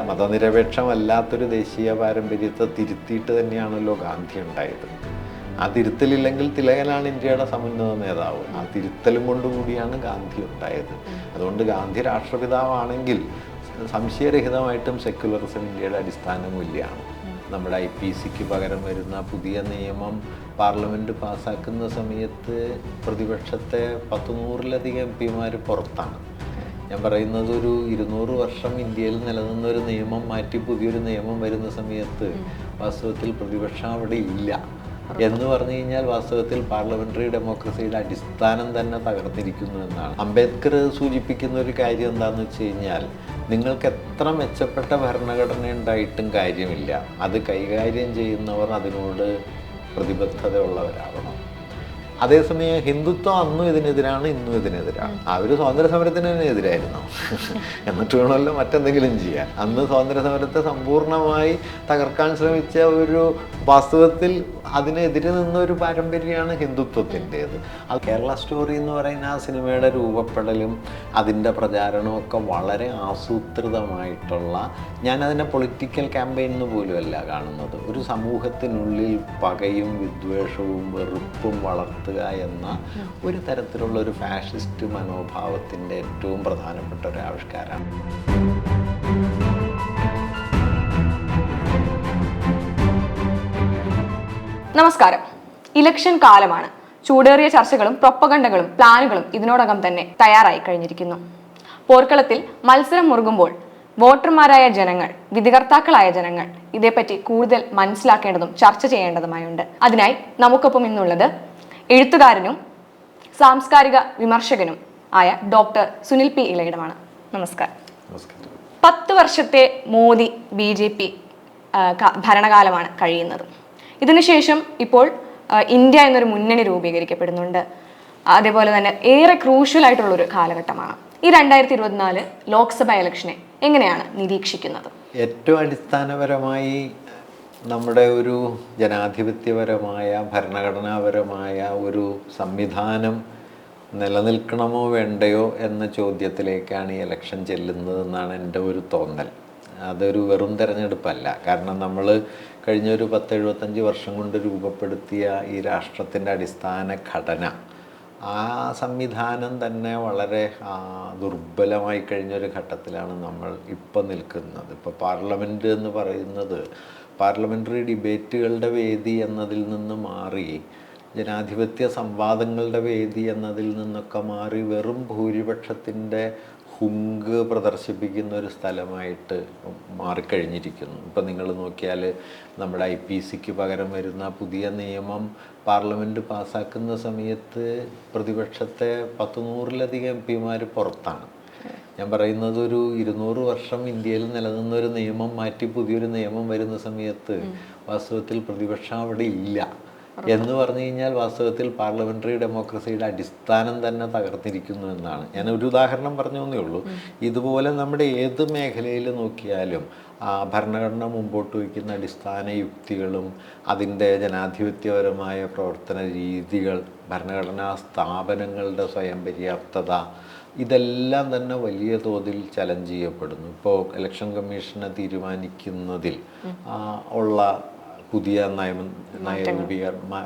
മതനിരപേക്ഷമല്ലാത്തൊരു ദേശീയ പാരമ്പര്യത്തെ തിരുത്തിയിട്ട് തന്നെയാണല്ലോ ഗാന്ധി ഉണ്ടായത്. ആ തിരുത്തലില്ലെങ്കിൽ തിലകനാണ് ഇന്ത്യയുടെ സമുന്നത നേതാവ്. ആ തിരുത്തലും കൊണ്ടുകൂടിയാണ് ഗാന്ധി ഉണ്ടായത്. അതുകൊണ്ട് ഗാന്ധി രാഷ്ട്രപിതാവാണെങ്കിൽ സംശയരഹിതമായിട്ടും സെക്യുലറിസം ഇന്ത്യയുടെ അടിസ്ഥാന മൂല്യമാണ്. നമ്മുടെ IPCക്ക് പകരം വരുന്ന പുതിയ നിയമം പാർലമെൻറ്റ് പാസ്സാക്കുന്ന സമയത്ത് പ്രതിപക്ഷത്തെ 100-100ലധികം MP പുറത്താണ്. ഞാൻ പറയുന്നത് ഒരു 200 വർഷം ഇന്ത്യയിൽ നിലനിന്നൊരു നിയമം മാറ്റി പുതിയൊരു നിയമം വരുന്ന സമയത്ത് വാസ്തവത്തിൽ പ്രതിപക്ഷം അവിടെ ഇല്ല എന്ന് പറഞ്ഞു കഴിഞ്ഞാൽ വാസ്തവത്തിൽ പാർലമെൻ്ററി ഡെമോക്രസിയുടെ അടിസ്ഥാനം തന്നെ തകർന്നിരിക്കുന്നു എന്നാണ്. അംബേദ്കർ സൂചിപ്പിക്കുന്ന ഒരു കാര്യം എന്താണെന്ന് വെച്ച് കഴിഞ്ഞാൽ, നിങ്ങൾക്ക് എത്ര മെച്ചപ്പെട്ട ഭരണഘടന ഉണ്ടായിട്ടും കാര്യമില്ല, അത് കൈകാര്യം ചെയ്യുന്നവർ അതിനോട് പ്രതിബദ്ധതയുള്ളവരാവണം. അതേസമയം ഹിന്ദുത്വം അന്നും ഇതിനെതിരാണ്, ഇന്നും ഇതിനെതിരാണ്. അവർ സ്വാതന്ത്ര്യ സമരത്തിന് തന്നെ എതിരായിരുന്നു, എന്നിട്ട് വേണമല്ലോ മറ്റെന്തെങ്കിലും ചെയ്യാൻ. അന്ന് സ്വാതന്ത്ര്യ സമരത്തെ സമ്പൂർണ്ണമായി തകർക്കാൻ ശ്രമിച്ച ഒരു വാസ്തവത്തിൽ അതിനെതിരെ നിന്നൊരു പാരമ്പര്യമാണ് ഹിന്ദുത്വത്തിൻ്റേത്. അത് കേരള സ്റ്റോറി എന്ന് പറയുന്ന ആ സിനിമയുടെ രൂപപ്പെടലും അതിൻ്റെ പ്രചാരണവും ഒക്കെ വളരെ ആസൂത്രിതമായിട്ടുള്ള, ഞാനതിനെ പൊളിറ്റിക്കൽ ക്യാമ്പയിൻ എന്ന് പോലുമല്ല കാണുന്നത്, ഒരു സമൂഹത്തിനുള്ളിൽ പകയും വിദ്വേഷവും വെറുപ്പും വളർത്തുക എന്ന ഒരു തരത്തിലുള്ള ഒരു ഫാഷിസ്റ്റ് മനോഭാവത്തിൻ്റെ ഏറ്റവും പ്രധാനപ്പെട്ട ഒരു ആവിഷ്കാരമാണ്. നമസ്കാരം. ഇലക്ഷൻ കാലമാണ്. ചൂടേറിയ ചർച്ചകളും പ്രൊപ്പഗണ്ടകളും പ്ലാനുകളും ഇതിനോടകം തന്നെ തയ്യാറായി കഴിഞ്ഞിരിക്കുന്നു. പോർക്കളത്തിൽ മത്സരം മുറുകുമ്പോൾ വോട്ടർമാരായ ജനങ്ങൾ, വിധികർത്താക്കളായ ജനങ്ങൾ ഇതേപ്പറ്റി കൂടുതൽ മനസ്സിലാക്കേണ്ടതും ചർച്ച ചെയ്യേണ്ടതുമായുണ്ട്. അതിനായി നമുക്കൊപ്പം ഇന്നുള്ളത് എഴുത്തുകാരനും സാംസ്കാരിക വിമർശകനും ആയ ഡോക്ടർ സുനിൽ P. ഇളയിടമാണ്. നമസ്കാരം. 10 വർഷത്തെ മോദി BJP ഭരണകാലമാണ് കഴിയുന്നത്. ഇതിനുശേഷം ഇപ്പോൾ ഇന്ത്യ എന്നൊരു മുന്നണി രൂപീകരിക്കപ്പെടുന്നുണ്ട്. അതേപോലെ തന്നെ ഏറെ ക്രൂഷ്യൽ ആയിട്ടുള്ളൊരു കാലഘട്ടമാണ്. ഈ 2024 ലോക്സഭ ഇലക്ഷനെ എങ്ങനെയാണ് നിരീക്ഷിക്കുന്നത്? ഏറ്റവും അടിസ്ഥാനപരമായി നമ്മുടെ ഒരു ജനാധിപത്യപരമായ ഭരണഘടനാപരമായ ഒരു സംവിധാനം നിലനിൽക്കണമോ വേണ്ടയോ എന്ന ചോദ്യത്തിലേക്കാണ് ഈ ഇലക്ഷൻ ചെല്ലുന്നതെന്നാണ് എൻ്റെ ഒരു തോന്നൽ. അതൊരു വെറും തെരഞ്ഞെടുപ്പല്ല. കാരണം നമ്മൾ കഴിഞ്ഞ ഒരു 10-75 വർഷം കൊണ്ട് രൂപപ്പെടുത്തിയ ഈ രാഷ്ട്രത്തിൻ്റെ അടിസ്ഥാന ഘടന, ആ സംവിധാനം തന്നെ വളരെ ദുർബലമായി കഴിഞ്ഞൊരു ഘട്ടത്തിലാണ് നമ്മൾ ഇപ്പോൾ നിൽക്കുന്നത്. ഇപ്പോൾ പാർലമെൻറ്റ് എന്ന് പറയുന്നത് പാർലമെൻ്ററി ഡിബേറ്റുകളുടെ വേദി എന്നതിൽ നിന്ന് മാറി ജനാധിപത്യ സംവാദങ്ങളുടെ വേദി എന്നതിൽ നിന്നൊക്കെ മാറി വെറും ഭൂരിപക്ഷത്തിൻ്റെ ഹുങ്ക് പ്രദർശിപ്പിക്കുന്ന ഒരു സ്ഥലമായിട്ട് മാറിക്കഴിഞ്ഞിരിക്കുന്നു. ഇപ്പം നിങ്ങൾ നോക്കിയാൽ നമ്മുടെ IPCക്ക് പകരം വരുന്ന പുതിയ നിയമം പാർലമെൻറ്റ് പാസ്സാക്കുന്ന സമയത്ത് പ്രതിപക്ഷത്തെ 100-100ലധികം MP പുറത്താണ്. ഞാൻ പറയുന്നത് ഒരു 200 വർഷം ഇന്ത്യയിൽ നിലനിന്നൊരു നിയമം മാറ്റി പുതിയൊരു നിയമം വരുന്ന സമയത്ത് വാസ്തവത്തിൽ പ്രതിപക്ഷം അവിടെ ഇല്ല എന്ന് പറഞ്ഞു കഴിഞ്ഞാൽ വാസ്തവത്തിൽ പാർലമെൻ്ററി ഡെമോക്രസിയുടെ അടിസ്ഥാനം തന്നെ തകർന്നിരിക്കുന്നു എന്നാണ്. ഞാൻ ഒരു ഉദാഹരണം പറഞ്ഞു എന്നേ ഉള്ളൂ. ഇതുപോലെ നമ്മുടെ ഏത് മേഖലയിൽ നോക്കിയാലും ഭരണഘടന മുമ്പോട്ട് വയ്ക്കുന്ന അടിസ്ഥാന യുക്തികളും അതിൻ്റെ ജനാധിപത്യപരമായ പ്രവർത്തന രീതികൾ, ഭരണഘടനാ സ്ഥാപനങ്ങളുടെ സ്വയം പര്യാപ്തത, ഇതെല്ലാം തന്നെ വലിയ തോതിൽ ചലഞ്ച് ചെയ്യപ്പെടുന്നു. ഇപ്പോൾ ഇലക്ഷൻ കമ്മീഷനെ തീരുമാനിക്കുന്നതിൽ ഉള്ള പുതിയ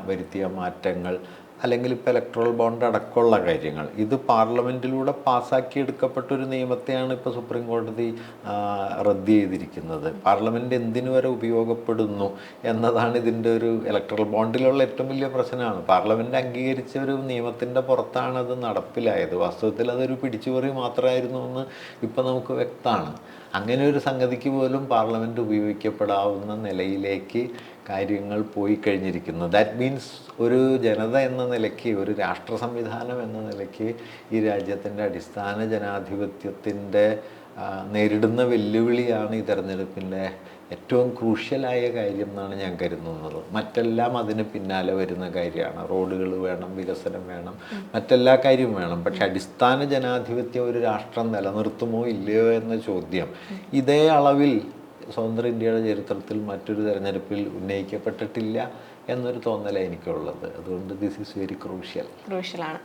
വരുത്തിയ മാറ്റങ്ങൾ, അല്ലെങ്കിൽ ഇപ്പോൾ ഇലക്ട്രൽ ബോണ്ട് അടക്കമുള്ള കാര്യങ്ങൾ, ഇത് പാർലമെൻറ്റിലൂടെ പാസ്സാക്കിയെടുക്കപ്പെട്ടൊരു നിയമത്തെയാണ് ഇപ്പോൾ സുപ്രീം കോടതി റദ്ദ് ചെയ്തിരിക്കുന്നത്. പാർലമെൻറ്റ് എന്തിനു വരെ ഉപയോഗപ്പെടുന്നു എന്നതാണ് ഇതിൻ്റെ ഒരു ഇലക്ട്രൽ ബോണ്ടിലുള്ള ഏറ്റവും വലിയ പ്രശ്നമാണ്. പാർലമെൻറ്റ് അംഗീകരിച്ച ഒരു നിയമത്തിൻ്റെ പുറത്താണ് അത് നടപ്പിലായത്. വാസ്തവത്തിൽ അതൊരു പിടിച്ചുപറി മാത്രമായിരുന്നു എന്ന് ഇപ്പം നമുക്ക് വ്യക്തമാണ്. അങ്ങനെ ഒരു സംഗതിക്ക് പോലും പാർലമെൻറ്റ് ഉപയോഗിക്കപ്പെടാവുന്ന നിലയിലേക്ക് കാര്യങ്ങൾ പോയി കഴിഞ്ഞിരിക്കുന്നു. ദാറ്റ് മീൻസ് ഒരു ജനത എന്ന നിലയ്ക്ക്, ഒരു രാഷ്ട്ര സംവിധാനം എന്ന നിലയ്ക്ക് ഈ രാജ്യത്തിൻ്റെ അടിസ്ഥാന ജനാധിപത്യത്തിൻ്റെ നേരിടുന്ന വെല്ലുവിളിയാണ് ഈ തെരഞ്ഞെടുപ്പിൻ്റെ ഏറ്റവും ക്രൂഷ്യലായ കാര്യം എന്നാണ് ഞാൻ കരുതുന്നത്. മറ്റെല്ലാം അതിന് പിന്നാലെ വരുന്ന കാര്യമാണ്. റോഡുകൾ വേണം, വികസനം വേണം, മറ്റെല്ലാ കാര്യവും വേണം. പക്ഷെ അടിസ്ഥാന ജനാധിപത്യം ഒരു രാഷ്ട്രം നിലനിർത്തുമോ ഇല്ലയോ എന്ന ചോദ്യം ഇതേ അളവിൽ സ്വതന്ത്ര ഇന്ത്യയുടെ ചരിത്രത്തിൽ മറ്റൊരു തെരഞ്ഞെടുപ്പിൽ ഉന്നയിക്കപ്പെട്ടിട്ടില്ല എന്നൊരു തോന്നലാണ് എനിക്കുള്ളത്. അതുകൊണ്ട് ദിസ് ഈസ് വെരി ക്രൂഷ്യലാണ്.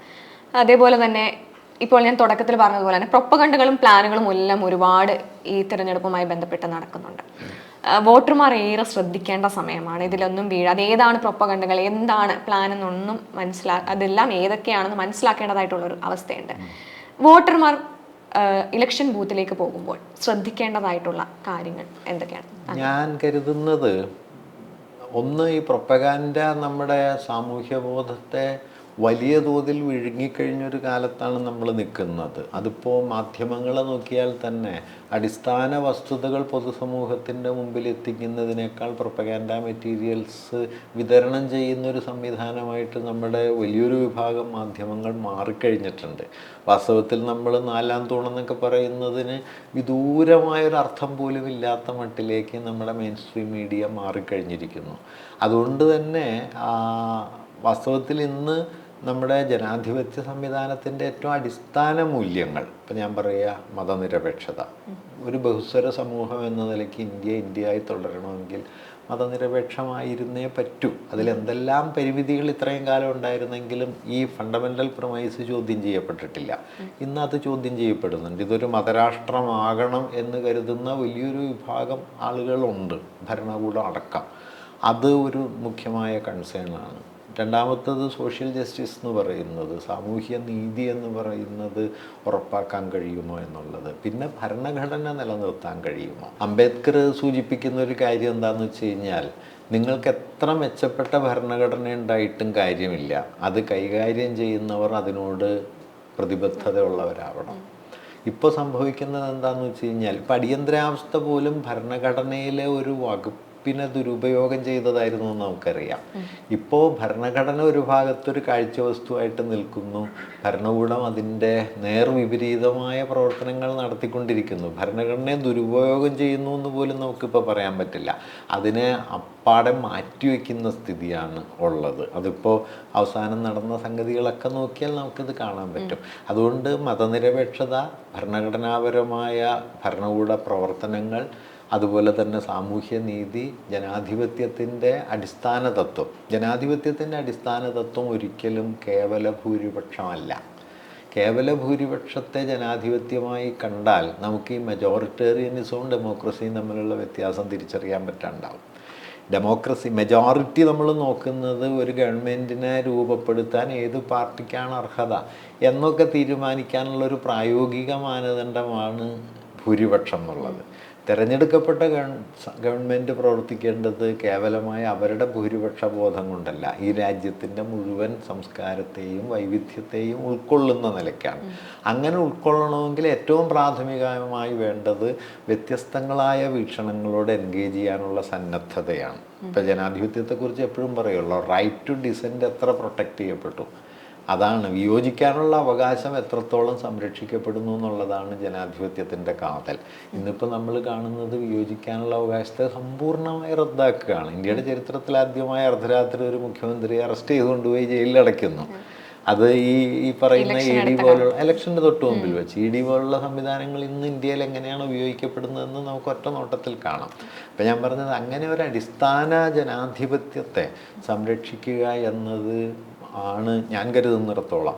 അതേപോലെ തന്നെ ഇപ്പോൾ ഞാൻ തുടക്കത്തിൽ പറഞ്ഞതുപോലെ തന്നെ പ്രൊപ്പഗണ്ടകളും പ്ലാനുകളും എല്ലാം ഒരുപാട് ഈ തിരഞ്ഞെടുപ്പുമായി ബന്ധപ്പെട്ട് നടക്കുന്നുണ്ട്. വോട്ടർമാർ ഏറെ ശ്രദ്ധിക്കേണ്ട സമയമാണ്. ഇതിലൊന്നും വീഴാതെ ഏതാണ് പ്രൊപ്പഗണ്ടകൾ, എന്താണ് പ്ലാൻ എന്നൊന്നും അതെല്ലാം ഏതൊക്കെയാണെന്ന് മനസ്സിലാക്കേണ്ടതായിട്ടുള്ളൊരു അവസ്ഥയുണ്ട്. വോട്ടർമാർ ഇലക്ഷൻ ബൂത്തിലേക്ക് പോകുമ്പോൾ ശ്രദ്ധിക്കേണ്ടതായിട്ടുള്ള കാര്യങ്ങൾ എന്തൊക്കെയാണ്? ഞാൻ കരുതുന്നത്, ഒന്ന്, ഈ പ്രൊപ്പഗാൻഡ നമ്മുടെ സാമൂഹ്യ ബോധത്തെ വലിയ തോതിൽ വിഴുങ്ങിക്കഴിഞ്ഞൊരു കാലത്താണ് നമ്മൾ നിൽക്കുന്നത്. അതിപ്പോൾ മാധ്യമങ്ങളെ നോക്കിയാൽ തന്നെ അടിസ്ഥാന വസ്തുതകൾ പൊതുസമൂഹത്തിൻ്റെ മുമ്പിൽ എത്തിക്കുന്നതിനേക്കാൾ പ്രൊപ്പഗാൻഡ മെറ്റീരിയൽസ് വിതരണം ചെയ്യുന്നൊരു സംവിധാനമായിട്ട് നമ്മുടെ വലിയൊരു വിഭാഗം മാധ്യമങ്ങൾ മാറിക്കഴിഞ്ഞിട്ടുണ്ട്. വാസ്തവത്തിൽ നമ്മൾ നാലാം തൂണെന്നൊക്കെ പറയുന്നതിന് വിദൂരമായൊരർത്ഥം പോലും ഇല്ലാത്ത മട്ടിലേക്ക് നമ്മുടെ മെയിൻ സ്ട്രീം മീഡിയ മാറിക്കഴിഞ്ഞിരിക്കുന്നു. അതുകൊണ്ട് തന്നെ വാസ്തവത്തിൽ ഇന്ന് നമ്മുടെ ജനാധിപത്യ സംവിധാനത്തിൻ്റെ ഏറ്റവും അടിസ്ഥാന മൂല്യങ്ങൾ, ഇപ്പം ഞാൻ പറയുക മതനിരപേക്ഷത, ഒരു ബഹുസ്വര സമൂഹം എന്ന നിലയ്ക്ക് ഇന്ത്യയായി തുടരണമെങ്കിൽ മതനിരപേക്ഷമായിരുന്നേ പറ്റൂ. അതിലെന്തെല്ലാം പരിമിതികൾ ഇത്രയും കാലം ഉണ്ടായിരുന്നെങ്കിലും ഈ ഫണ്ടമെൻ്റൽ പ്രൊമൈസ് ചോദ്യം ചെയ്യപ്പെട്ടിട്ടില്ല. ഇന്ന് അത് ചോദ്യം ചെയ്യപ്പെടുന്നുണ്ട്. ഇതൊരു മതരാഷ്ട്രമാകണം എന്ന് കരുതുന്ന വലിയൊരു വിഭാഗം ആളുകളുണ്ട്, ഭരണകൂടം അടക്കം. അത് ഒരു മുഖ്യമായ കൺസേണാണ്. രണ്ടാമത്തത് സോഷ്യൽ ജസ്റ്റിസ് എന്ന് പറയുന്നത്, സാമൂഹ്യ നീതി എന്ന് പറയുന്നത് ഉറപ്പാക്കാൻ കഴിയുമോ എന്നുള്ളത്. പിന്നെ ഭരണഘടന നിലനിർത്താൻ കഴിയുമോ. അംബേദ്കർ സൂചിപ്പിക്കുന്ന ഒരു കാര്യം എന്താണെന്ന് വെച്ച് കഴിഞ്ഞാൽ, നിങ്ങൾക്ക് എത്ര മെച്ചപ്പെട്ട ഭരണഘടന ഉണ്ടായിട്ടും കാര്യമില്ല, അത് കൈകാര്യം ചെയ്യുന്നവർ അതിനോട് പ്രതിബദ്ധതയുള്ളവരാവണം. ഇപ്പോൾ സംഭവിക്കുന്നത് എന്താണെന്ന് വെച്ച് കഴിഞ്ഞാൽ, ഇപ്പം അടിയന്തരാവസ്ഥ പോലും ഭരണഘടനയിലെ ഒരു വകുപ്പ് പിന്നെ ദുരുപയോഗം ചെയ്തതായിരുന്നു എന്ന് നമുക്കറിയാം. ഇപ്പോൾ ഭരണഘടന ഒരു ഭാഗത്തൊരു കാഴ്ചവസ്തുവായിട്ട് നിൽക്കുന്നു, ഭരണകൂടം അതിൻ്റെ നേർവിപരീതമായ പ്രവർത്തനങ്ങൾ നടത്തിക്കൊണ്ടിരിക്കുന്നു. ഭരണഘടനയെ ദുരുപയോഗം ചെയ്യുന്നു എന്ന് പോലും നമുക്കിപ്പോൾ പറയാൻ പറ്റില്ല. അതിനെ അപ്പാടെ മാറ്റിവെക്കുന്ന സ്ഥിതിയാണ് ഉള്ളത്. അതിപ്പോൾ അവസാനം നടന്ന സംഗതികളൊക്കെ നോക്കിയാൽ നമുക്കിത് കാണാൻ പറ്റും. അതുകൊണ്ട് മതനിരപേക്ഷത, ഭരണഘടനാപരമായ ഭരണകൂട പ്രവർത്തനങ്ങൾ, അതുപോലെ തന്നെ സാമൂഹ്യ നീതി, ജനാധിപത്യത്തിൻ്റെ അടിസ്ഥാന തത്വം. ജനാധിപത്യത്തിൻ്റെ അടിസ്ഥാന തത്വം ഒരിക്കലും കേവല ഭൂരിപക്ഷമല്ല. കേവല ഭൂരിപക്ഷത്തെ ജനാധിപത്യമായി കണ്ടാൽ നമുക്ക് ഈ മെജോറിറ്റേറിയനിസവും ഡെമോക്രസിയും തമ്മിലുള്ള വ്യത്യാസം തിരിച്ചറിയാൻ പറ്റാണ്ടാവും. മെജോറിറ്റി നമ്മൾ നോക്കുന്നത് ഒരു ഗവൺമെൻറ്റിനെ രൂപപ്പെടുത്താൻ ഏത് പാർട്ടിക്കാണ് അർഹത എന്നൊക്കെ തീരുമാനിക്കാനുള്ളൊരു പ്രായോഗിക മാനദണ്ഡമാണ് ഭൂരിപക്ഷം എന്നുള്ളത്. തിരഞ്ഞെടുക്കപ്പെട്ട ഗവൺമെൻറ് പ്രവർത്തിക്കേണ്ടത് കേവലമായ അവരുടെ ഭൂരിപക്ഷ ബോധം കൊണ്ടല്ല, ഈ രാജ്യത്തിൻ്റെ മുഴുവൻ സംസ്കാരത്തെയും വൈവിധ്യത്തെയും ഉൾക്കൊള്ളുന്ന നിലയ്ക്കാണ്. അങ്ങനെ ഉൾക്കൊള്ളണമെങ്കിൽ ഏറ്റവും പ്രാഥമികമായി വേണ്ടത് വ്യത്യസ്തങ്ങളായ വീക്ഷണങ്ങളോട് എൻഗേജ് ചെയ്യാനുള്ള സന്നദ്ധതയാണ്. ഇപ്പോൾ ജനാധിപത്യത്തെക്കുറിച്ച് എപ്പോഴും പറയുള്ളൂ, റൈറ്റ് ടു ഡിസെൻറ്റ് എത്ര പ്രൊട്ടക്റ്റ് ചെയ്യപ്പെട്ടു, അതാണ് വിയോജിക്കാനുള്ള അവകാശം എത്രത്തോളം സംരക്ഷിക്കപ്പെടുന്നു എന്നുള്ളതാണ് ജനാധിപത്യത്തിൻ്റെ കാതൽ. ഇന്നിപ്പോൾ നമ്മൾ കാണുന്നത് വിയോജിക്കാനുള്ള അവകാശത്തെ സമ്പൂർണ്ണമായി റദ്ദാക്കുകയാണ്. ഇന്ത്യയുടെ ചരിത്രത്തിൽ ആദ്യമായി അർദ്ധരാത്രി ഒരു മുഖ്യമന്ത്രിയെ അറസ്റ്റ് ചെയ്ത് കൊണ്ടുപോയി ജയിലിൽ അടയ്ക്കുന്നു. അത് ഈ പറയുന്ന ED പോലുള്ള ഇലക്ഷൻ്റെ തൊട്ട് മുമ്പിൽ വെച്ച് ED പോലുള്ള സംവിധാനങ്ങൾ ഇന്ന് ഇന്ത്യയിൽ എങ്ങനെയാണ് ഉപയോഗിക്കപ്പെടുന്നതെന്ന് നമുക്ക് ഒറ്റ നോട്ടത്തിൽ കാണാം. അപ്പം ഞാൻ പറഞ്ഞത്, അങ്ങനെ ഒരു അടിസ്ഥാന ജനാധിപത്യത്തെ സംരക്ഷിക്കുക എന്നത് ആണ് ഞാൻ കരുതുന്നിടത്തോളം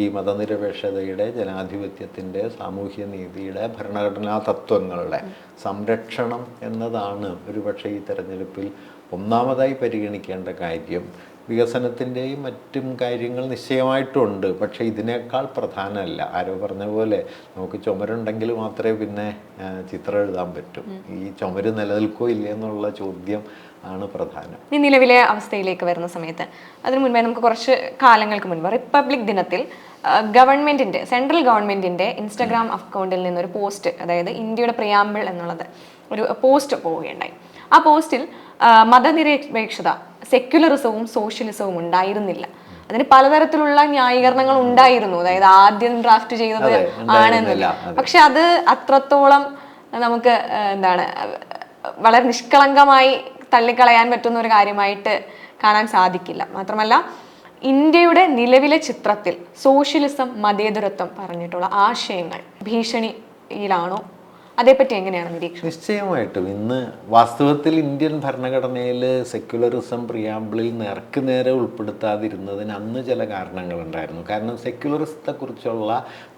ഈ മതനിരപേക്ഷതയുടെ, ജനാധിപത്യത്തിൻ്റെ, സാമൂഹ്യ നീതിയുടെ, ഭരണഘടനാ തത്വങ്ങളുടെ സംരക്ഷണം എന്നതാണ് ഒരുപക്ഷെ ഈ തെരഞ്ഞെടുപ്പിൽ ഒന്നാമതായി പരിഗണിക്കേണ്ട കാര്യം. വികസനത്തിൻ്റെയും മറ്റും കാര്യങ്ങൾ നിശ്ചയമായിട്ടുണ്ട്, പക്ഷേ ഇതിനേക്കാൾ പ്രധാനമല്ല. ആരോ പറഞ്ഞ പോലെ നമുക്ക് ചുമരുണ്ടെങ്കിൽ മാത്രമേ പിന്നെ ചിത്രം എഴുതാൻ പറ്റൂ. ഈ ചുമര് നിലനിൽക്കോ ഇല്ലേ എന്നുള്ള ചോദ്യം ആണ് പ്രധാനം. ഈ നിലവിലെ അവസ്ഥയിലേക്ക് വരുന്ന സമയത്ത്, അതിനു മുൻപേ നമുക്ക് കുറച്ച് കാലങ്ങൾക്ക് മുൻപ് റിപ്പബ്ലിക് ദിനത്തിൽ ഗവൺമെന്റിന്റെ, സെൻട്രൽ ഗവൺമെന്റിന്റെ ഇൻസ്റ്റാഗ്രാം അക്കൗണ്ടിൽ നിന്നൊരു പോസ്റ്റ്, അതായത് ഇന്ത്യയുടെ പ്രിയാമ്പിൾ എന്നുള്ളത് ഒരു പോസ്റ്റ് പോവുകയുണ്ടായി. ആ പോസ്റ്റിൽ മതനിരപേക്ഷത, സെക്യുലറിസവും സോഷ്യലിസവും ഉണ്ടായിരുന്നില്ല. അതിന് പലതരത്തിലുള്ള ന്യായീകരണങ്ങൾ ഉണ്ടായിരുന്നു. അതായത് ആദ്യം ഡ്രാഫ്റ്റ് ചെയ്തത് ആണെന്നില്ല, പക്ഷെ അത് അത്രത്തോളം നമുക്ക് വളരെ നിഷ്കളങ്കമായി തള്ളിക്കളയാൻ പറ്റുന്ന ഒരു കാര്യമായിട്ട് കാണാൻ സാധിക്കില്ല. മാത്രമല്ല, ഇന്ത്യയുടെ നിലവിലെ ചിത്രത്തിൽ സോഷ്യലിസം, മതേതരത്വം പറഞ്ഞിട്ടുള്ള ആശയങ്ങൾ ഭീഷണിയിലാണോ, അതേപ്പറ്റി എങ്ങനെയാണ് നിരീക്ഷണം? നിശ്ചയമായിട്ടും ഇന്ന് വാസ്തവത്തിൽ ഇന്ത്യൻ ഭരണഘടനയിൽ സെക്യുലറിസം പ്രിയാമ്പിളിൽ നേർക്ക് നേരെ ഉൾപ്പെടുത്താതിരുന്നതിന് അന്ന് ചില കാരണങ്ങളുണ്ടായിരുന്നു. കാരണം സെക്യുലറിസത്തെക്കുറിച്ചുള്ള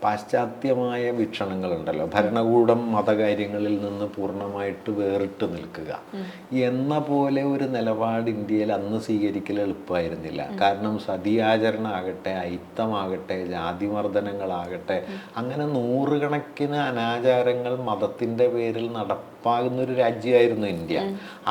പാശ്ചാത്യമായ വീക്ഷണങ്ങളുണ്ടല്ലോ, ഭരണകൂടം മതകാര്യങ്ങളിൽ നിന്ന് പൂർണ്ണമായിട്ട് വേറിട്ട് നിൽക്കുക എന്ന പോലെ ഒരു നിലപാട് ഇന്ത്യയിൽ അന്ന് സ്വീകരിക്കൽ എളുപ്പമായിരുന്നില്ല. കാരണം സതിയാചരണം ആകട്ടെ, അയിത്തമാകട്ടെ, ജാതിമർദ്ദനങ്ങളാകട്ടെ, അങ്ങനെ നൂറുകണക്കിന് അനാചാരങ്ങൾ മതത്തിൻ്റെ പേരിൽ നടപ്പാകുന്നൊരു രാജ്യമായിരുന്നു ഇന്ത്യ.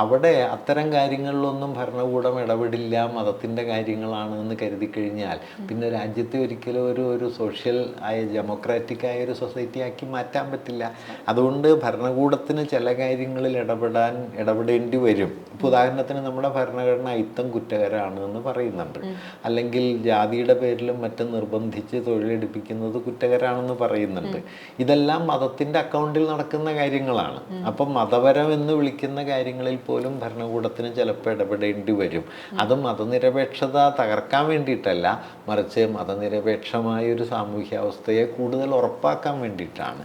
അവിടെ അത്തരം കാര്യങ്ങളിലൊന്നും ഭരണകൂടം ഇടപെടില്ല, മതത്തിൻ്റെ കാര്യങ്ങളാണ് എന്ന് കരുതി കഴിഞ്ഞാൽ പിന്നെ രാജ്യത്തെ ഒരിക്കലും ഒരു സോഷ്യൽ ആയ ഡെമോക്രാറ്റിക് ആയ ഒരു സൊസൈറ്റി ആക്കി മാറ്റാൻ പറ്റില്ല. അതുകൊണ്ട് ഭരണകൂടത്തിന് ചില കാര്യങ്ങളിൽ ഇടപെടേണ്ടി വരും. ഇപ്പോൾ ഉദാഹരണത്തിന് നമ്മുടെ ഭരണഘടന അയിത്തം കുറ്റകരമാണ് എന്ന് പറയുന്നുണ്ട്, അല്ലെങ്കിൽ ജാതിയുടെ പേരിലും മറ്റും നിർബന്ധിച്ച് തൊഴിലെടുപ്പിക്കുന്നത് കുറ്റകരമാണെന്ന് പറയുന്നുണ്ട്. ഇതെല്ലാം മതത്തിൻ്റെ അക്കൗണ്ടിൽ നടക്കുന്ന കാര്യങ്ങളാണ്. അപ്പം മതപരം എന്ന് വിളിക്കുന്ന കാര്യങ്ങളിൽ പോലും ഭരണകൂടത്തിന് ചിലപ്പോൾ ഇടപെടേണ്ടി വരും. അത് മതനിരപേക്ഷത തകർക്കാൻ വേണ്ടിയിട്ടല്ല, മറിച്ച് മതനിരപേക്ഷമായ ഒരു സാമൂഹ്യാവസ്ഥയെ കൂടുതൽ ഉറപ്പാക്കാൻ വേണ്ടിയിട്ടാണ്.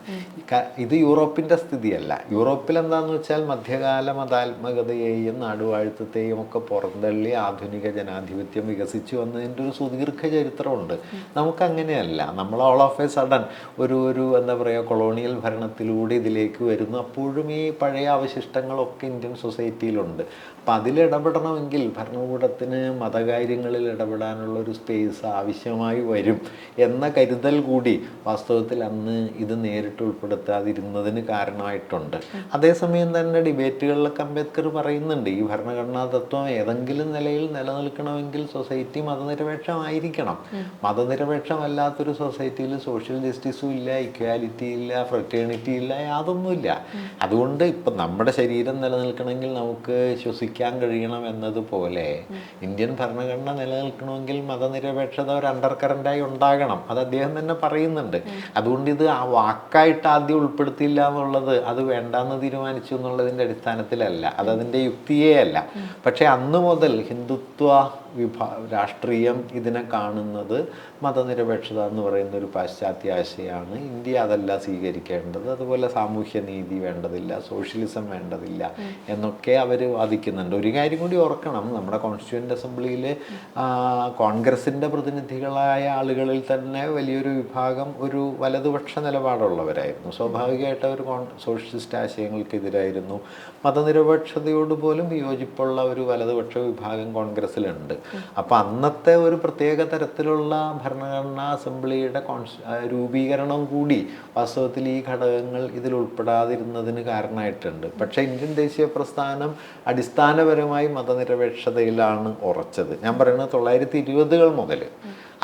ഇത് യൂറോപ്പിൻ്റെ സ്ഥിതിയല്ല. യൂറോപ്പിൽ എന്താണെന്ന് വെച്ചാൽ മധ്യകാല മതാത്മകതയെയും നാടുവാഴ്ത്തത്തെയും ഒക്കെ പുറന്തള്ളി ആധുനിക ജനാധിപത്യം വികസിച്ചു വന്നതിൻ്റെ ഒരു സുദീർഘ ചരിത്രമുണ്ട്. നമുക്കങ്ങനെയല്ല. നമ്മൾ ഓൾ ഓഫ് എ സഡൻ ഒരു എന്താ പറയുക കൊളോണിയൽ ഭരണത്തിലൂടെ ഇതിലേക്ക് വരുന്നു. അപ്പോഴും ഈ പഴയ അവശിഷ്ടങ്ങളൊക്കെ ഇന്ത്യൻ സൊസൈറ്റിയിലുണ്ട്. അപ്പം അതിലിടപെടണമെങ്കിൽ ഭരണകൂടത്തിന് മതകാര്യങ്ങളിൽ ഇടപെടാനുള്ള ഒരു സ്പേസ് ആവശ്യമായി വരും എന്ന കരുതൽ കൂടി വാസ്തവത്തിൽ അന്ന് ഇത് നേരിട്ട് ഉൾപ്പെടുത്താതിരുന്നതിന് കാരണമായിട്ടുണ്ട്. അതേസമയം തന്നെ ഡിബേറ്റുകളിലൊക്കെ അംബേദ്കർ പറയുന്നുണ്ട്, ഈ ഭരണഘടനാ തത്വം ഏതെങ്കിലും നിലയിൽ നിലനിൽക്കണമെങ്കിൽ സൊസൈറ്റി മതനിരപേക്ഷമായിരിക്കണം. മതനിരപേക്ഷമല്ലാത്തൊരു സൊസൈറ്റിയിൽ സോഷ്യൽ ജസ്റ്റിസും ഇല്ല, ഇക്വാലിറ്റി ഇല്ല, ഫ്രറ്റേണിറ്റി ഇല്ല, യാതൊന്നുമില്ല. അതുകൊണ്ട് ഇപ്പം നമ്മുടെ ശരീരം നിലനിൽക്കണമെങ്കിൽ നമുക്ക് ശ്വസിക്കാൻ കഴിയണം എന്നതുപോലെ ഇന്ത്യൻ ഭരണഘടന നിലനിൽക്കണമെങ്കിൽ മതനിരപേക്ഷത ഒരു അണ്ടർ കറണ്ടായി ഉണ്ടാകണം. അത് അദ്ദേഹം തന്നെ പറയുന്നുണ്ട്. അതുകൊണ്ട് ഇത് ആ വാക്കായിട്ട് ആദ്യം ഉൾപ്പെടുത്തിയില്ല എന്നുള്ളത് അത് വേണ്ടാന്ന് തീരുമാനിച്ചു എന്നുള്ളതിൻ്റെ അടിസ്ഥാനത്തിലല്ല, അതതിൻ്റെ യുക്തിയേ അല്ല. പക്ഷെ അന്ന് മുതൽ ഹിന്ദുത്വ രാഷ്ട്രീയം ഇതിനെ കാണുന്നത് മതനിരപേക്ഷത എന്ന് പറയുന്ന ഒരു പാശ്ചാത്യ ആശയമാണ്. ഇന്ത്യ അതല്ല സ്വീകരിക്കേണ്ടത്. അതുപോലെ സാമൂഹ്യ നീതി വേണ്ടതില്ല, സോഷ്യലിസം വേണ്ടതില്ല എന്നൊക്കെ അവർ വാദിക്കുന്നുണ്ട്. ഒരു കാര്യം കൂടി ഓർക്കണം, നമ്മുടെ കോൺസ്റ്റിറ്റ്യൂവൻ്റ് അസംബ്ലിയിൽ കോൺഗ്രസിൻ്റെ പ്രതിനിധികളായ ആളുകളിൽ തന്നെ വലിയൊരു വിഭാഗം ഒരു വലതുപക്ഷ നിലപാടുള്ളവരായിരുന്നു. സ്വാഭാവികമായിട്ട് അവർ സോഷ്യലിസ്റ്റ് ആശയങ്ങൾക്കെതിരായിരുന്നു. മതനിരപേക്ഷതയോട് പോലും വിയോജിപ്പുള്ള ഒരു വലതുപക്ഷ വിഭാഗം കോൺഗ്രസ്സിലുണ്ട്. അപ്പം അന്നത്തെ ഒരു പ്രത്യേക തരത്തിലുള്ള ഭരണഘടനാ അസംബ്ലിയുടെ രൂപീകരണം കൂടി വാസ്തവത്തിൽ ഈ ഘടകങ്ങൾ ഇതിൽ ഉൾപ്പെടാതിരുന്നതിന് കാരണമായിട്ടുണ്ട്. പക്ഷേ ഇന്ത്യൻ ദേശീയ പ്രസ്ഥാനം അടിസ്ഥാനപരമായി മതനിരപേക്ഷതയിലാണ് ഉറച്ചത്. ഞാൻ പറയുന്നത് 1920-കൾ മുതൽ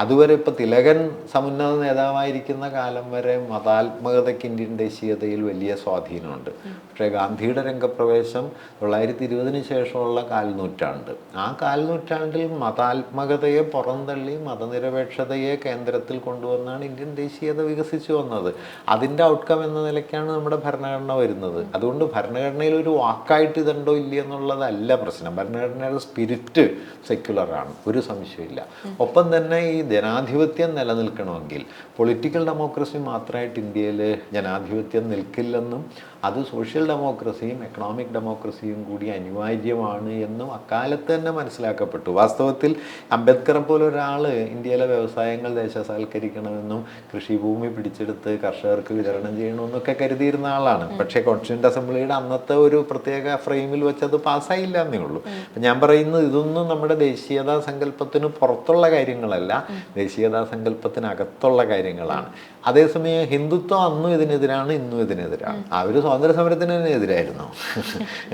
അതുവരെ ഇപ്പോൾ തിലകൻ സമുന്നത നേതാവായിരിക്കുന്ന കാലം വരെ മതാത്മകതയ്ക്ക് ഇന്ത്യൻ ദേശീയതയിൽ വലിയ സ്വാധീനമുണ്ട്. പക്ഷേ ഗാന്ധിയുടെ രംഗപ്രവേശം 1920-ന് ശേഷമുള്ള കാൽനൂറ്റാണ്ട്, ആ കാൽനൂറ്റാണ്ടിൽ മതാത്മകതയെ പുറന്തള്ളി മതനിരപേക്ഷതയെ കേന്ദ്രത്തിൽ കൊണ്ടുവന്നാണ് ഇന്ത്യൻ ദേശീയത വികസിച്ചു വന്നത്. അതിൻ്റെ ഔട്ട്കം എന്ന നിലയ്ക്കാണ് നമ്മുടെ ഭരണഘടന വരുന്നത്. അതുകൊണ്ട് ഭരണഘടനയിൽ ഒരു വാക്കായിട്ട് ഇതുണ്ടോ ഇല്ല എന്നുള്ളതല്ല പ്രശ്നം. ഭരണഘടനയുടെ സ്പിരിറ്റ് സെക്യുലറാണ്, ഒരു സംശയമില്ല. ഒപ്പം തന്നെ ഈ ജനാധിപത്യം നിലനിൽക്കണമെങ്കിൽ പൊളിറ്റിക്കൽ ഡെമോക്രസി മാത്രമായിട്ട് ഇന്ത്യയിൽ ജനാധിപത്യം നിൽക്കില്ലെന്നും അത് സോഷ്യൽ ഡെമോക്രസിയും എക്കണോമിക് ഡെമോക്രസിയും കൂടി അനിവാര്യമാണ് എന്നും അക്കാലത്ത് തന്നെ മനസ്സിലാക്കപ്പെട്ടു. വാസ്തവത്തിൽ അംബേദ്കറെ പോലെ ഒരാൾ ഇന്ത്യയിലെ വ്യവസായങ്ങൾ ദേശസാൽക്കരിക്കണമെന്നും കൃഷിഭൂമി പിടിച്ചെടുത്ത് കർഷകർക്ക് വിതരണം ചെയ്യണമെന്നൊക്കെ കരുതിയിരുന്ന ആളാണ്. പക്ഷേ കോൺസ്റ്റിറ്റ്യൂവൻ്റ് അസംബ്ലിയുടെ അന്നത്തെ ഒരു പ്രത്യേക ഫ്രെയിമിൽ വെച്ചത് പാസ്സായില്ല എന്നേ ഉള്ളൂ. അപ്പം ഞാൻ പറയുന്നത് ഇതൊന്നും നമ്മുടെ ദേശീയതാ സങ്കല്പത്തിന് പുറത്തുള്ള കാര്യങ്ങളല്ല, ദേശീയതാ സങ്കല്പത്തിനകത്തുള്ള കാര്യങ്ങളാണ്. അതേസമയം ഹിന്ദുത്വം അന്നും ഇതിനെതിരാണ്, ഇന്നും ഇതിനെതിരാണ്. അവർ സ്വാതന്ത്ര്യ സമരത്തിന് തന്നെ എതിരായിരുന്നു.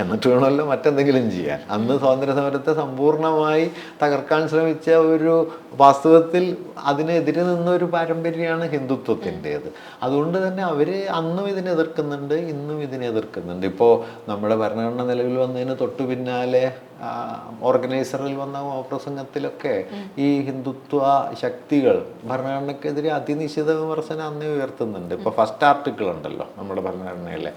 എന്നിട്ട് വേണമല്ലോ മറ്റെന്തെങ്കിലും ചെയ്യാൻ. അന്ന് സ്വാതന്ത്ര്യ സമരത്തെ സമ്പൂർണ്ണമായി തകർക്കാൻ ശ്രമിച്ച ഒരു വാസ്തവത്തിൽ അതിനെതിരെ നിന്നൊരു പാരമ്പര്യമാണ് ഹിന്ദുത്വത്തിൻ്റേത്. അതുകൊണ്ട് തന്നെ അവർ അന്നും ഇതിനെ എതിർക്കുന്നുണ്ട്, ഇന്നും ഇതിനെ എതിർക്കുന്നുണ്ട്. ഇപ്പോൾ നമ്മുടെ ഭരണഘടന നിലവിൽ വന്നതിന് തൊട്ടു പിന്നാലെ ഓർഗനൈസറിൽ വന്ന പ്രസംഗത്തിലൊക്കെ ഈ ഹിന്ദുത്വ ശക്തികൾ ഭരണഘടനയ്ക്കെതിരെ അതിനിശ്ചിത വിമർശനം അന്നേ ഉയർത്തുന്നുണ്ട്. ഇപ്പോൾ ഫസ്റ്റ് ആർട്ടിക്കിൾ ഉണ്ടല്ലോ നമ്മുടെ ഭരണഘടനയിലെ,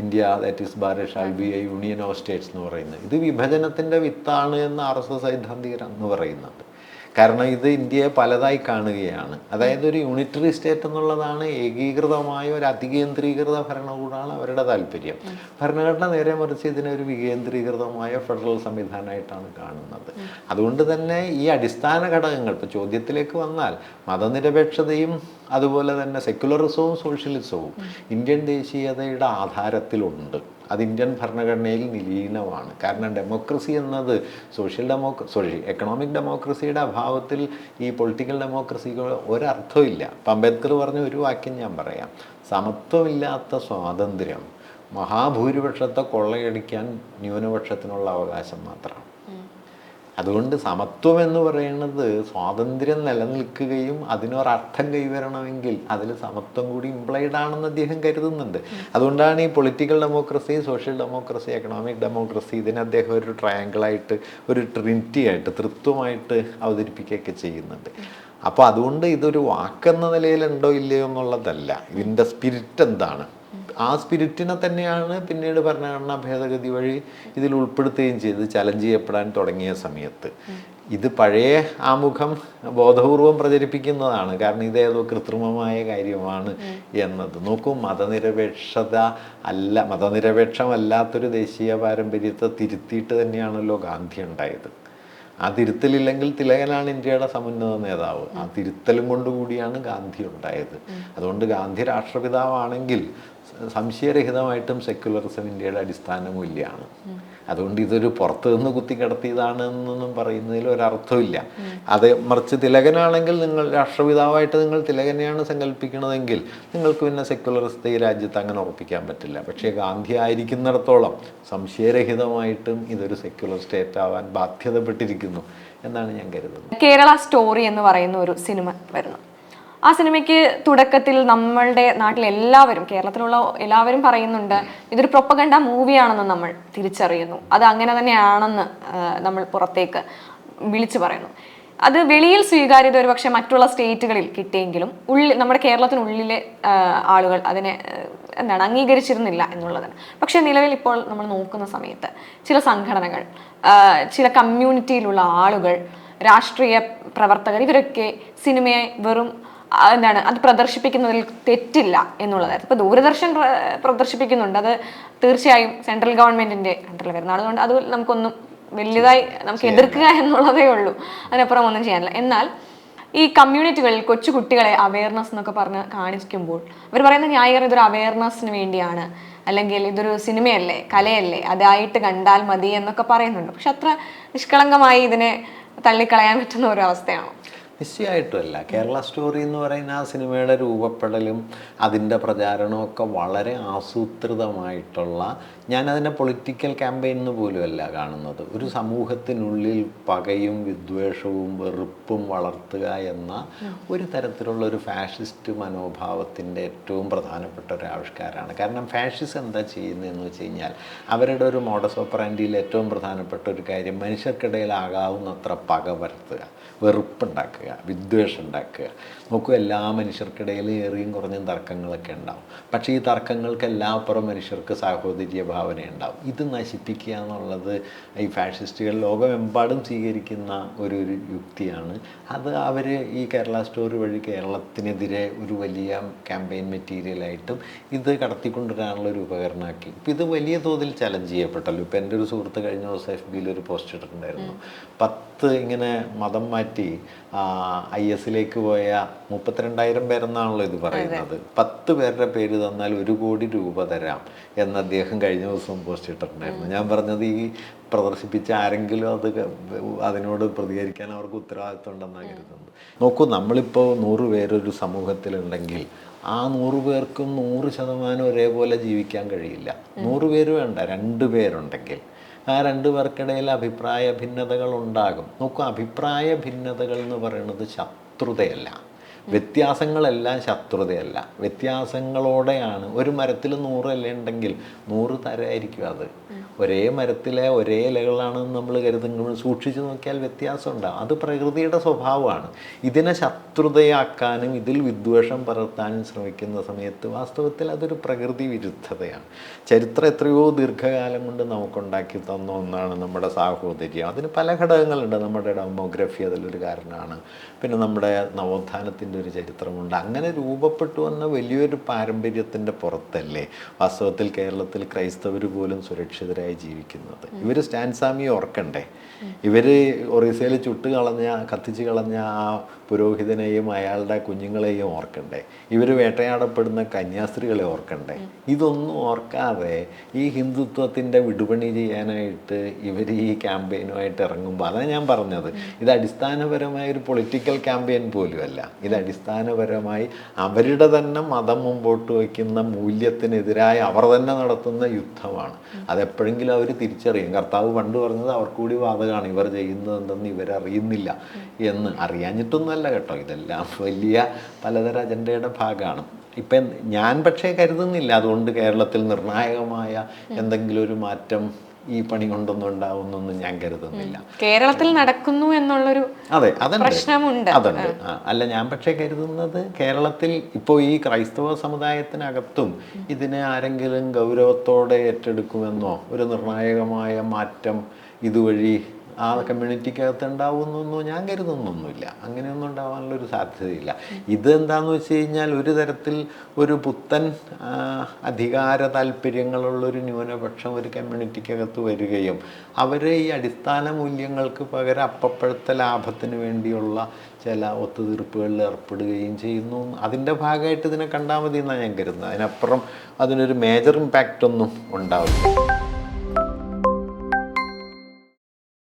India that is Bharat shall be a union of states എന്ന് പറയുന്നത്, ഇത് വിഭജനത്തിൻ്റെ വിത്താണ് എന്ന് RSS സൈദ്ധാന്തികർ അന്ന് പറയുന്നുണ്ട്. കാരണം ഇത് ഇന്ത്യയെ പലതായി കാണുകയാണ്. അതായത് ഒരു യൂണിറ്ററി സ്റ്റേറ്റ് എന്നുള്ളതാണ് ഏകീകൃതമായ ഒരു അതികേന്ദ്രീകൃത ഭരണകൂടമാണ് അവരുടെ താല്പര്യം. ഭരണഘടന നേരെ മറിച്ച് ഇതിനെ ഒരു വികേന്ദ്രീകൃതമായ ഫെഡറൽ സംവിധാനമായിട്ടാണ് കാണുന്നത്. അതുകൊണ്ട് തന്നെ ഈ അടിസ്ഥാന ഘടകങ്ങൾ, ഇപ്പോൾ ചോദ്യത്തിലേക്ക് വന്നാൽ, മതനിരപേക്ഷതയും അതുപോലെ തന്നെ സെക്യുലറിസവും സോഷ്യലിസവും ഇന്ത്യൻ ദേശീയതയുടെ ആധാരത്തിലുണ്ട്. അത് ഇന്ത്യൻ ഭരണഘടനയിൽ നിലീനമാണ്. കാരണം ഡെമോക്രസി എന്നത് എക്കണോമിക് ഡെമോക്രസിയുടെ അഭാവത്തിൽ ഈ പൊളിറ്റിക്കൽ ഡെമോക്രസിക്ക് ഒരർത്ഥമില്ല. ഇപ്പം അംബേദ്കർ പറഞ്ഞ ഒരു വാക്യം ഞാൻ പറയാം: സമത്വമില്ലാത്ത സ്വാതന്ത്ര്യം മഹാഭൂരിപക്ഷത്തെ കൊള്ളയടിക്കാൻ ന്യൂനപക്ഷത്തിനുള്ള അവകാശം മാത്രമാണ്. അതുകൊണ്ട് സമത്വം എന്ന് പറയുന്നത് സ്വാതന്ത്ര്യം നിലനിൽക്കുകയും അതിനൊരർത്ഥം കൈവരണമെങ്കിൽ അതിൽ സമത്വം കൂടി ഇംപ്ലൈഡ് ആണെന്ന് അദ്ദേഹം കരുതുന്നുണ്ട്. അതുകൊണ്ടാണ് ഈ political democracy, social democracy, economic democracy ഇതിനെ അദ്ദേഹം ഒരു ട്രയാങ്കിളായിട്ട്, ഒരു ട്രിനിറ്റി ആയിട്ട്, തൃത്വമായിട്ട് അവതരിപ്പിക്കുകയൊക്കെ ചെയ്യുന്നുണ്ട്. അപ്പോൾ അതുകൊണ്ട് ഇതൊരു വാക്കെന്ന നിലയിലുണ്ടോ ഇല്ലയോ എന്നുള്ളതല്ല, ഇതിൻ്റെ സ്പിരിറ്റ് എന്താണ്, ആ സ്പിരിറ്റിനെ തന്നെയാണ് പിന്നീട് ഭരണഘടനാ ഭേദഗതി വഴി ഇതിൽ ഉൾപ്പെടുത്തുകയും ചെയ്ത് ചലഞ്ച് ചെയ്യപ്പെടാൻ തുടങ്ങിയ സമയത്ത്. ഇത് പഴയ ആമുഖം ബോധപൂർവം പ്രചരിപ്പിക്കുന്നതാണ്. കാരണം ഇതേതോ കൃത്രിമമായ കാര്യമാണ് എന്നത്. നോക്കൂ, മതനിരപേക്ഷമല്ലാത്തൊരു ദേശീയ പാരമ്പര്യത്തെ തിരുത്തിയിട്ട് തന്നെയാണല്ലോ ഗാന്ധി ഉണ്ടായത്. ആ തിരുത്തലില്ലെങ്കിൽ തിലകനാണ് ഇന്ത്യയുടെ സമുന്നത നേതാവ്. ആ തിരുത്തലും കൊണ്ടുകൂടിയാണ് ഗാന്ധി ഉണ്ടായത്. അതുകൊണ്ട് ഗാന്ധി രാഷ്ട്രപിതാവാണെങ്കിൽ സംശയരഹിതമായിട്ടും സെക്യുലറിസം ഇന്ത്യയുടെ അടിസ്ഥാന മൂല്യമാണ്. അതുകൊണ്ട് ഇതൊരു പുറത്തു നിന്ന് കുത്തിക്കിടത്തിയതാണെന്നൊന്നും പറയുന്നതിൽ ഒരർത്ഥമില്ല. അത് മറിച്ച് തിലകനാണെങ്കിൽ, നിങ്ങൾ രാഷ്ട്രപിതാവായിട്ട് നിങ്ങൾ തിലകനെയാണ് സങ്കല്പിക്കണതെങ്കിൽ നിങ്ങൾക്ക് പിന്നെ സെക്യുലറിസത്തെ ഈ രാജ്യത്ത് അങ്ങനെ ഉറപ്പിക്കാൻ പറ്റില്ല. പക്ഷേ ഗാന്ധി ആയിരിക്കുന്നിടത്തോളം സംശയരഹിതമായിട്ടും ഇതൊരു സെക്യുലർ സ്റ്റേറ്റ് ആവാൻ ബാധ്യതപ്പെട്ടിരിക്കുന്നു എന്നാണ് ഞാൻ കരുതുന്നത്. കേരള സ്റ്റോറി എന്ന് പറയുന്ന ഒരു സിനിമ വരുന്നു. ആ സിനിമയ്ക്ക് തുടക്കത്തിൽ നമ്മളുടെ നാട്ടിൽ എല്ലാവരും, കേരളത്തിലുള്ള എല്ലാവരും പറയുന്നുണ്ട് ഇതൊരു പ്രൊപ്പഗണ്ട മൂവിയാണെന്ന് നമ്മൾ തിരിച്ചറിയുന്നു. അത് അങ്ങനെ തന്നെയാണെന്ന് നമ്മൾ പുറത്തേക്ക് വിളിച്ചു പറയുന്നു. അത് വെളിയിൽ സ്വീകാര്യത ഒരു പക്ഷെ മറ്റുള്ള സ്റ്റേറ്റുകളിൽ കിട്ടിയെങ്കിലും നമ്മുടെ കേരളത്തിനുള്ളിലെ ആളുകൾ അതിനെ അംഗീകരിച്ചിരുന്നില്ല എന്നുള്ളതാണ്. പക്ഷെ നിലവിൽ ഇപ്പോൾ നമ്മൾ നോക്കുന്ന സമയത്ത് ചില സംഘടനകൾ, ചില കമ്മ്യൂണിറ്റിയിലുള്ള ആളുകൾ, രാഷ്ട്രീയ പ്രവർത്തകർ, ഇവരൊക്കെ സിനിമയെ വെറും അത് പ്രദർശിപ്പിക്കുന്നതിൽ തെറ്റില്ല എന്നുള്ളതായിരുന്നു. ഇപ്പോൾ ദൂരദർശൻ പ്രദർശിപ്പിക്കുന്നുണ്ട്, അത് തീർച്ചയായും സെൻട്രൽ ഗവൺമെന്റിന്റെ അണ്ടറിൽ വരുന്നതാണ്. അതുകൊണ്ട് അത് നമുക്കൊന്നും വലിയതായി നമുക്ക് എതിർക്കുക എന്നുള്ളതേ ഉള്ളൂ, അതിനപ്പുറം ഒന്നും ചെയ്യാനില്ല. എന്നാൽ ഈ കമ്മ്യൂണിറ്റികളിൽ കൊച്ചു കുട്ടികളെ അവയർനെസ് എന്നൊക്കെ പറഞ്ഞ് കാണിക്കുമ്പോൾ അവർ പറയുന്ന ന്യായീകരണം ഇതൊരു അവയർനെസ്സിന് വേണ്ടിയാണ്, അല്ലെങ്കിൽ ഇതൊരു സിനിമയല്ലേ, കലയല്ലേ, അതായിട്ട് കണ്ടാൽ മതി എന്നൊക്കെ പറയുന്നുണ്ട്. പക്ഷെ അത്ര നിഷ്കളങ്കമായി ഇതിനെ തള്ളിക്കളയാൻ പറ്റുന്ന ഒരു അവസ്ഥയാണോ? നിശ്ചയമായിട്ടുമല്ല. കേരള സ്റ്റോറി എന്ന് പറയുന്ന ആ സിനിമയുടെ രൂപപ്പെടലും അതിൻ്റെ പ്രചാരണവും ഒക്കെ വളരെ ആസൂത്രിതമായിട്ടുള്ള, ഞാനതിനെ പൊളിറ്റിക്കൽ ക്യാമ്പയിൻ എന്ന് പോലുമല്ല കാണുന്നത്. ഒരു സമൂഹത്തിനുള്ളിൽ പകയും വിദ്വേഷവും വെറുപ്പും വളർത്തുക എന്ന ഒരു തരത്തിലുള്ള ഒരു ഫാഷിസ്റ്റ് മനോഭാവത്തിൻ്റെ ഏറ്റവും പ്രധാനപ്പെട്ട ഒരു ആവിഷ്കാരമാണ്. കാരണം ഫാഷിസം എന്താ ചെയ്യുന്നതെന്ന് വെച്ച് കഴിഞ്ഞാൽ, അവരുടെ ഒരു മോഡസ് ഓപ്പറാൻഡിയിൽ ഏറ്റവും പ്രധാനപ്പെട്ട ഒരു കാര്യം മനുഷ്യർക്കിടയിലാകാവുന്നത്ര പക വരുത്തുക, വെറുപ്പുണ്ടാക്കുക, വിദ്വേഷം ഉണ്ടാക്കുക. നോക്കൂ, എല്ലാ മനുഷ്യർക്കിടയിൽ ഏറിയും കുറഞ്ഞും തർക്കങ്ങളൊക്കെ ഉണ്ടാവും. പക്ഷേ ഈ തർക്കങ്ങൾക്കെല്ലാം അപ്പുറം മനുഷ്യർക്ക് സാഹോദര്യ ഭാവന ഉണ്ടാവും. ഇത് നശിപ്പിക്കുക എന്നുള്ളത് ഈ ഫാഷിസ്റ്റുകൾ ലോകമെമ്പാടും സ്വീകരിക്കുന്ന ഒരു യുക്തിയാണ്. അത് അവർ ഈ കേരള സ്റ്റോറി വഴി കേരളത്തിനെതിരെ ഒരു വലിയ ക്യാമ്പയിൻ മെറ്റീരിയലായിട്ടും ഇത് കടത്തിക്കൊണ്ടുവരാനുള്ള ഒരു ഉപകരണമാക്കി. ഇപ്പം ഇത് വലിയ തോതിൽ ചലഞ്ച് ചെയ്യപ്പെട്ടല്ലോ. ഇപ്പം എൻ്റെ ഒരു സുഹൃത്ത് കഴിഞ്ഞ ദിവസം FB ഒരു പോസ്റ്റ് ഇട്ടിട്ടുണ്ടായിരുന്നു. 10 ഇങ്ങനെ മതം മാറ്റി IS പോയ 32,000 പേരെന്നാണല്ലോ ഇത് പറയുന്നത്. 10 പേരുടെ പേര് തന്നാൽ 1 കോടി രൂപ തരാം എന്ന് അദ്ദേഹം കഴിഞ്ഞ ദിവസം പോസ്റ്റ് ഇട്ടിട്ടുണ്ടായിരുന്നു. ഞാൻ പറഞ്ഞത് ഈ പ്രദർശിപ്പിച്ച ആരെങ്കിലും അതിനോട് പ്രതികരിക്കാൻ അവർക്ക് ഉത്തരവാദിത്വം ഉണ്ടെന്നാണ് കരുതുന്നത്. നോക്കൂ, നമ്മളിപ്പോൾ 100 പേരൊരു സമൂഹത്തിലുണ്ടെങ്കിൽ ആ 100 പേർക്കും 100% ഒരേപോലെ ജീവിക്കാൻ കഴിയില്ല. 100 പേര് വേണ്ട, 2 പേരുണ്ടെങ്കിൽ ആ 2 പേർക്കിടയിൽ അഭിപ്രായ ഭിന്നതകൾ ഉണ്ടാകും. നോക്കൂ, അഭിപ്രായ ഭിന്നതകൾ എന്ന് പറയുന്നത് ശത്രുതയല്ല, വ്യത്യാസങ്ങളെല്ലാം ശത്രുതയല്ല, വ്യത്യാസങ്ങളോടെയാണ്. ഒരു മരത്തിൽ 100 ഇല ഉണ്ടെങ്കിൽ 100 തരമായിരിക്കും അത്. ഒരേ മരത്തിലെ ഒരേ ഇലകളാണെന്ന് നമ്മൾ കരുതുമ്പോൾ സൂക്ഷിച്ചു നോക്കിയാൽ വ്യത്യാസമുണ്ടാകും. അത് പ്രകൃതിയുടെ സ്വഭാവമാണ്. ഇതിനെ ശത്രുതയാക്കാനും ഇതിൽ വിദ്വേഷം പരത്താനും ശ്രമിക്കുന്ന സമയത്ത് വാസ്തവത്തിൽ അതൊരു പ്രകൃതി വിരുദ്ധതയാണ്. ചരിത്രം എത്രയോ ദീർഘകാലം കൊണ്ട് നമുക്കുണ്ടാക്കി തന്ന ഒന്നാണ് നമ്മുടെ സാഹോദര്യം. അതിന് പല ഘടകങ്ങളുണ്ട്. നമ്മുടെ ഡെമോഗ്രഫി അതിലൊരു കാരണമാണ്. പിന്നെ നമ്മുടെ നവോത്ഥാനത്തിൻ്റെ ഒരു ചരിത്രമുണ്ട്. അങ്ങനെ രൂപപ്പെട്ടു വന്ന വലിയൊരു പാരമ്പര്യത്തിൻ്റെ പുറത്തല്ലേ വാസ്തവത്തിൽ കേരളത്തിൽ ക്രൈസ്തവർ പോലും സുരക്ഷിതരായി ജീവിക്കുന്നത്. ഇവർ സ്റ്റാൻസാമിയെ ഓർക്കണ്ടേ? ഇവർ ഒറീസയിൽ കത്തിച്ച് കളഞ്ഞ ആ പുരോഹിതനെയും അയാളുടെ കുഞ്ഞുങ്ങളെയും ഓർക്കണ്ടേ? ഇവർ വേട്ടയാടപ്പെടുന്ന കന്യാസ്ത്രീകളെ ഓർക്കണ്ടേ? ഇതൊന്നും ഓർക്കാതെ ഈ ഹിന്ദുത്വത്തിൻ്റെ വിടുപണി ചെയ്യാനായിട്ട് ഇവർ ഈ ക്യാമ്പയിനുമായിട്ട് ഇറങ്ങുമ്പോൾ അതാണ് ഞാൻ പറഞ്ഞത്. ഇത് അടിസ്ഥാനപരമായ ഒരു പൊളിറ്റിക്കൽ ക്യാമ്പയിൻ പോലുമല്ല. ഇത് അടിസ്ഥാനപരമായി അവരുടെ തന്നെ മതം മുമ്പോട്ട് വയ്ക്കുന്ന മൂല്യത്തിനെതിരായി അവർ തന്നെ നടത്തുന്ന യുദ്ധമാണ്. അതെപ്പോഴെങ്കിലും അവർ തിരിച്ചറിയും. കർത്താവ് പണ്ട് പറഞ്ഞത് അവർക്കൂടി വാദകമാണ്, ഇവർ ചെയ്യുന്നത് എന്തെന്ന് ഇവരറിയുന്നില്ല എന്ന്. അറിയാഞ്ഞിട്ടൊന്നുമല്ല കേട്ടോ, ഇതെല്ലാം വലിയ പലതരം അജണ്ടയുടെ ഭാഗമാണ്. ഇപ്പം ഞാൻ പക്ഷേ കരുതുന്നില്ല അതുകൊണ്ട് കേരളത്തിൽ നിർണായകമായ എന്തെങ്കിലും ഒരു മാറ്റം ഈ പണി കൊണ്ടൊന്നും ഉണ്ടാവുന്നൊന്നും ഞാൻ കരുതുന്നില്ല. കേരളത്തിൽ നടക്കുന്നു എന്നുള്ളൊരു പ്രശ്നമുണ്ട്. അതുണ്ട്. അല്ല, ഞാൻ പക്ഷേ കരുതുന്നത് കേരളത്തിൽ ഇപ്പോൾ ഈ ക്രൈസ്തവ സമുദായത്തിനകത്തും ഇതിനെ ആരെങ്കിലും ഗൗരവത്തോടെ ഏറ്റെടുക്കുമെന്നോ ഒരു നിർണായകമായ മാറ്റം ഇതുവഴി ആ കമ്മ്യൂണിറ്റിക്കകത്ത് ഉണ്ടാവുന്നൊന്നും ഞാൻ കരുതുന്നൊന്നുമില്ല. അങ്ങനെയൊന്നും ഉണ്ടാവാനുള്ളൊരു സാധ്യതയില്ല. ഇതെന്താണെന്ന് വെച്ച് കഴിഞ്ഞാൽ ഒരു തരത്തിൽ ഒരു പുത്തൻ അധികാര താല്പര്യങ്ങളുള്ളൊരു ന്യൂനപക്ഷം ഒരു കമ്മ്യൂണിറ്റിക്കകത്ത് വരികയും അവർ ഈ അടിസ്ഥാന മൂല്യങ്ങൾക്ക് പകരം അപ്പപ്പോഴത്തെ ലാഭത്തിന് വേണ്ടിയുള്ള ചില ഒത്തുതീർപ്പുകളിൽ ഏർപ്പെടുകയും ചെയ്യുന്നു. അതിൻ്റെ ഭാഗമായിട്ട് ഇതിനെ കണ്ടാൽ മതി എന്നാണ് ഞാൻ കരുതുന്നത്. അതിനപ്പുറം അതിനൊരു മേജർ ഇമ്പാക്റ്റ് ഒന്നും ഉണ്ടാവില്ല.